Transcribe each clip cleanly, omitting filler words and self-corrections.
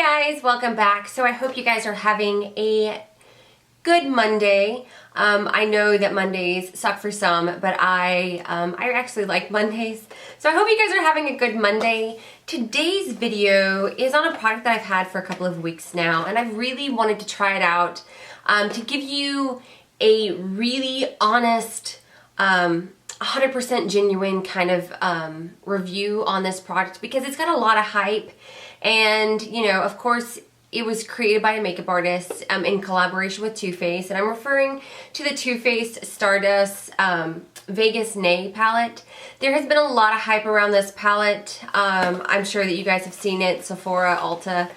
Hi guys, welcome back. So I hope you guys are having a good Monday. I know that Mondays suck for some, but I actually like Mondays. So I hope you guys are having a good Monday. Today's video is on a product that I've had for a couple of weeks now, and I've really wanted to try it out to give you a really honest, 100% genuine kind of review on this product because it's got a lot of hype. And, you know, of course, it was created by a makeup artist in collaboration with Too Faced. And I'm referring to the Too Faced Stardust Vegas Nay palette. There has been a lot of hype around this palette. I'm sure that you guys have seen it, Sephora, Ulta.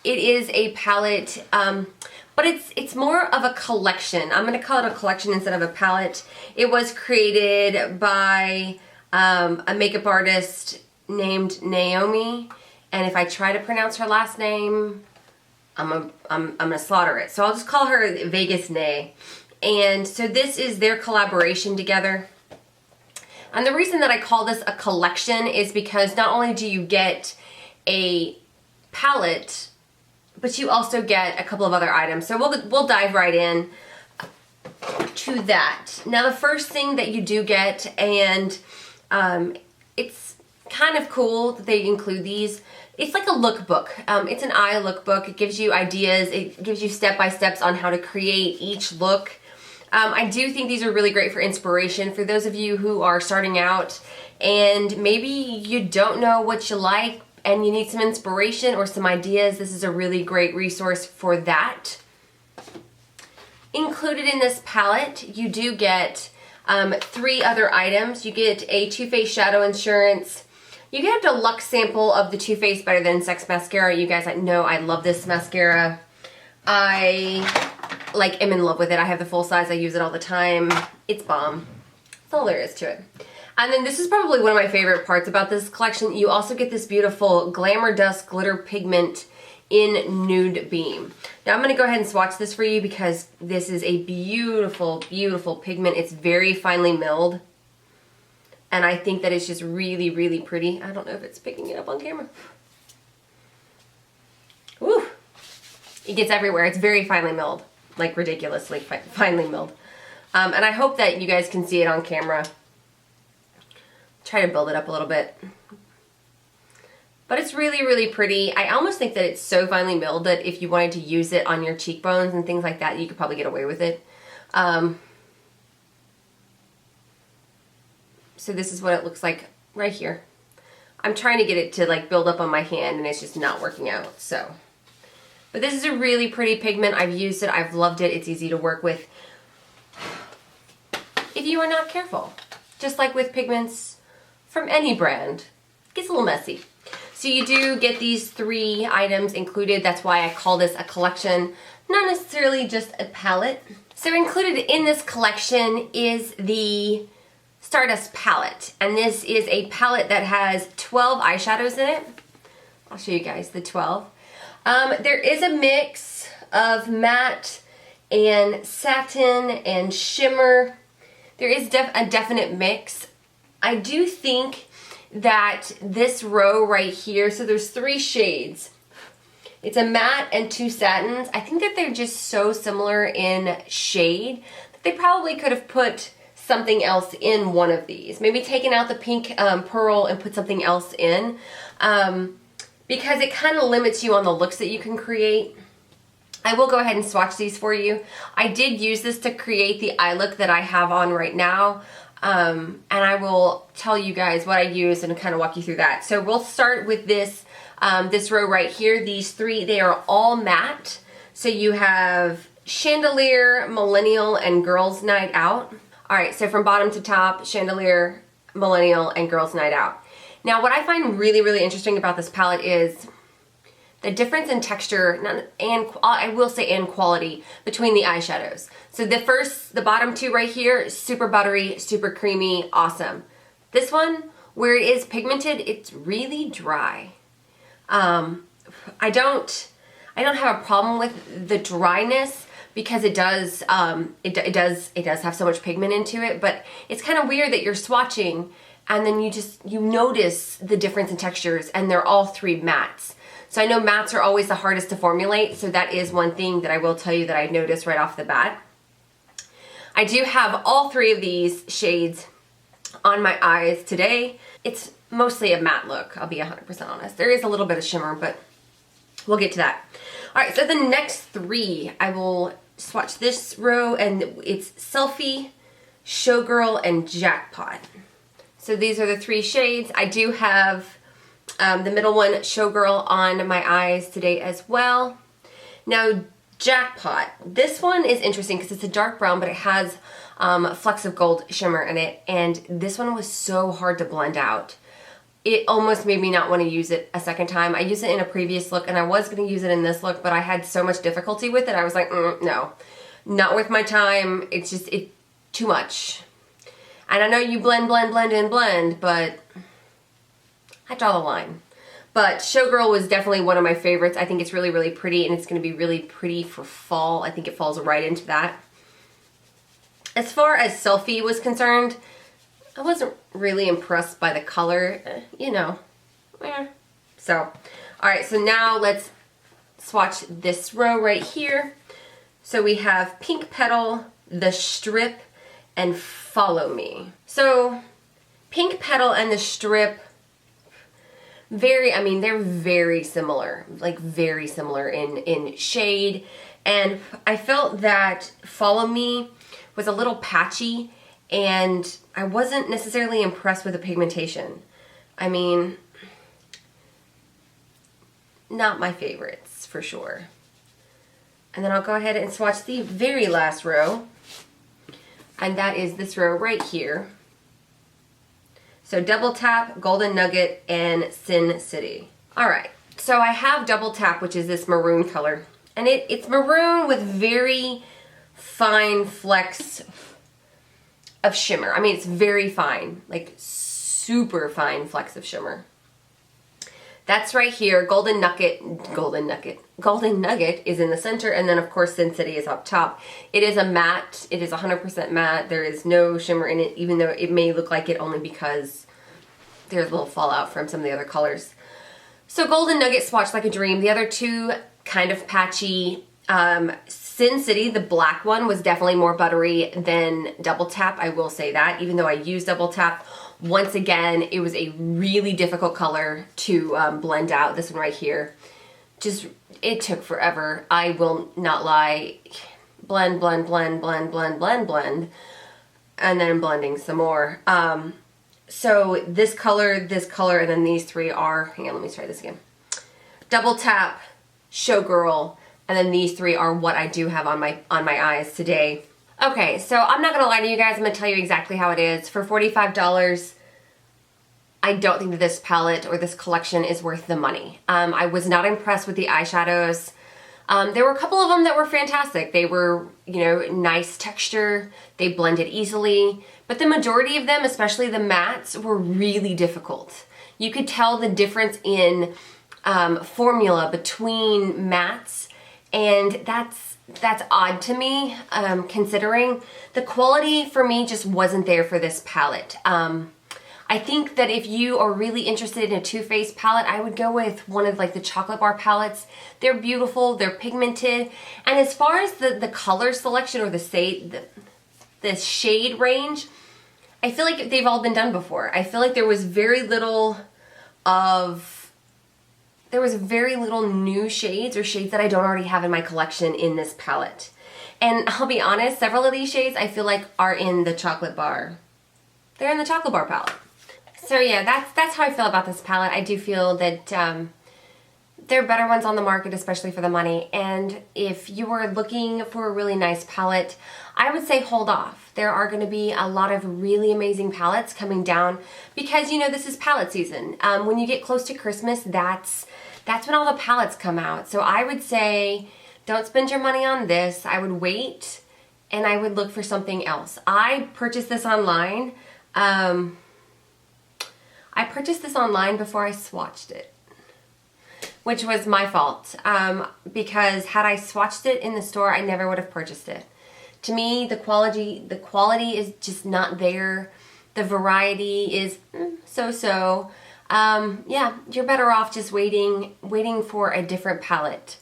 It is a palette, but it's more of a collection. I'm going to call it a collection instead of a palette. It was created by a makeup artist named Naomi. And if I try to pronounce her last name, I'm gonna slaughter it. So I'll just call her Vegas Nay. And so this is their collaboration together. And the reason that I call this a collection is because not only do you get a palette, but you also get a couple of other items. So we'll dive right in to that. Now the first thing that you do get, and it's kind of cool that they include these. It's like a lookbook. It's an eye lookbook. It gives you ideas. It gives you step-by-steps on how to create each look. I do think these are really great for inspiration for those of you who are starting out and maybe you don't know what you like and you need some inspiration or some ideas. This is a really great resource for that. Included in this palette, you do get 3 other items. You get a Too Faced Shadow Insurance. You get a deluxe sample of the Too Faced Better Than Sex mascara. You guys know I love this mascara. I am in love with it. I have the full size. I use it all the time. It's bomb. That's all there is to it. And then this is probably one of my favorite parts about this collection. You also get this beautiful Glamour Dust Glitter Pigment in Nude Beam. Now I'm going to go ahead and swatch this for you because this is a beautiful, beautiful pigment. It's very finely milled. And I think that it's just really, really pretty. I don't know if it's picking it up on camera. Woo! It gets everywhere. It's very finely milled. Like ridiculously finely milled. And I hope that you guys can see it on camera. Try to build it up a little bit. But it's really, really pretty. I almost think that it's so finely milled that if you wanted to use it on your cheekbones and things like that, you could probably get away with it. So this is what it looks like right here. I'm trying to get it to like build up on my hand and it's just not working out, so. But this is a really pretty pigment. I've used it, I've loved it. It's easy to work with if you are not careful. Just like with pigments from any brand, it gets a little messy. So you do get these 3 items included. That's why I call this a collection, not necessarily just a palette. So included in this collection is the Stardust palette, and this is a palette that has 12 eyeshadows in it. I'll show you guys the 12. There is a mix of matte and satin and shimmer. There is a definite mix. I do think that this row right here, so there's 3 shades. It's a matte and 2 satins. I think that they're just so similar in shade that they probably could have put something else in one of these. Maybe taken out the pink pearl and put something else in because it kind of limits you on the looks that you can create. I will go ahead and swatch these for you. I did use this to create the eye look that I have on right now, and I will tell you guys what I use and kind of walk you through that. So we'll start with this, this row right here. These 3, they are all matte. So you have Chandelier, Millennial, and Girls Night Out. Alright, so from bottom to top, Chandelier, Millennial, and Girls Night Out. Now what I find really, really interesting about this palette is the difference in texture, and I will say and quality, between the eyeshadows. So the bottom 2 right here, super buttery, super creamy, awesome. This one, where it is pigmented, it's really dry. I don't have a problem with the dryness, because it does have so much pigment into it, but it's kind of weird that you're swatching and then you notice the difference in textures and they're all 3 mattes. So I know mattes are always the hardest to formulate, so that is one thing that I will tell you that I noticed right off the bat. I do have all 3 of these shades on my eyes today. It's mostly a matte look, I'll be 100% honest. There is a little bit of shimmer, but we'll get to that. All right, so the next 3, I will swatch this row, and it's Selfie, Showgirl, and Jackpot. So these are the 3 shades. I do have the middle one, Showgirl, on my eyes today as well. Now, Jackpot. This one is interesting because it's a dark brown, but it has flecks of gold shimmer in it, and this one was so hard to blend out. It almost made me not want to use it a second time. I used it in a previous look, and I was going to use it in this look, but I had so much difficulty with it. I was like, no, not worth my time. It's just too much. And I know you blend, but I draw the line. But Showgirl was definitely one of my favorites. I think it's really, really pretty, and it's going to be really pretty for fall. I think it falls right into that. As far as Selfie was concerned, I wasn't really impressed by the color, you know. So, all right, so now let's swatch this row right here. So we have Pink Petal, The Strip, and Follow Me. So, Pink Petal and The Strip, they're very similar, like very similar in shade. And I felt that Follow Me was a little patchy, and I wasn't necessarily impressed with the pigmentation. I mean, not my favorites for sure. And then I'll go ahead and swatch the very last row, and that is this row right here. So Double Tap, Golden Nugget, and Sin City. All right, so I have Double Tap, which is this maroon color, and it's maroon with very fine flecks of shimmer. I mean, it's very fine, like super fine flecks of shimmer. That's right here. Golden Nugget is in the center, and then of course Sin City is up top. It is a matte. It is 100% matte. There is no shimmer in it, even though it may look like it only because there's a little fallout from some of the other colors. So Golden Nugget swatched like a dream. The other 2 kind of patchy. Sin City, the black one, was definitely more buttery than Double Tap. I will say that, even though I used Double Tap. Once again, it was a really difficult color to blend out. This one right here, it took forever. I will not lie. Blend, and then blending some more. So this color, and then these 3 are, hang on, let me try this again. Double Tap, Showgirl, and then these 3 are what I do have on my eyes today. Okay, so I'm not gonna lie to you guys. I'm gonna tell you exactly how it is. For $45, I don't think that this palette or this collection is worth the money. I was not impressed with the eyeshadows. There were a couple of them that were fantastic. They were, you know, nice texture. They blended easily. But the majority of them, especially the mattes, were really difficult. You could tell the difference in formula between mattes, and that's odd to me, considering the quality for me just wasn't there for this palette. I think that if you are really interested in a Too Faced palette, I would go with one of like the chocolate bar palettes. They're beautiful, they're pigmented, and as far as the color selection or the shade range, I feel like they've all been done before. I feel like there was very little new shades or shades that I don't already have in my collection in this palette. And I'll be honest, several of these shades I feel like are in the chocolate bar. They're in the chocolate bar palette. So yeah, that's how I feel about this palette. I do feel that there are better ones on the market, especially for the money. And if you were looking for a really nice palette, I would say hold off. There are going to be a lot of really amazing palettes coming down because, you know, this is palette season. When you get close to Christmas, that's when all the palettes come out. So I would say don't spend your money on this. I would wait and I would look for something else. I purchased this online. I purchased this online before I swatched it, which was my fault, because had I swatched it in the store, I never would have purchased it. To me, the quality is just not there. The variety is so-so. yeah, you're better off just waiting for a different palette.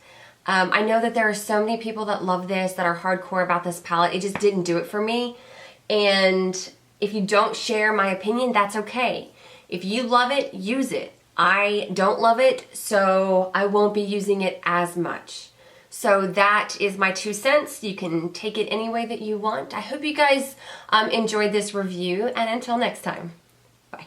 I know that there are so many people that love this, that are hardcore about this palette. It just didn't do it for me. And if you don't share my opinion, that's okay. If you love it, use it. I don't love it, so I won't be using it as much. So that is my 2 cents. You can take it any way that you want. I hope you guys enjoyed this review, and until next time, bye.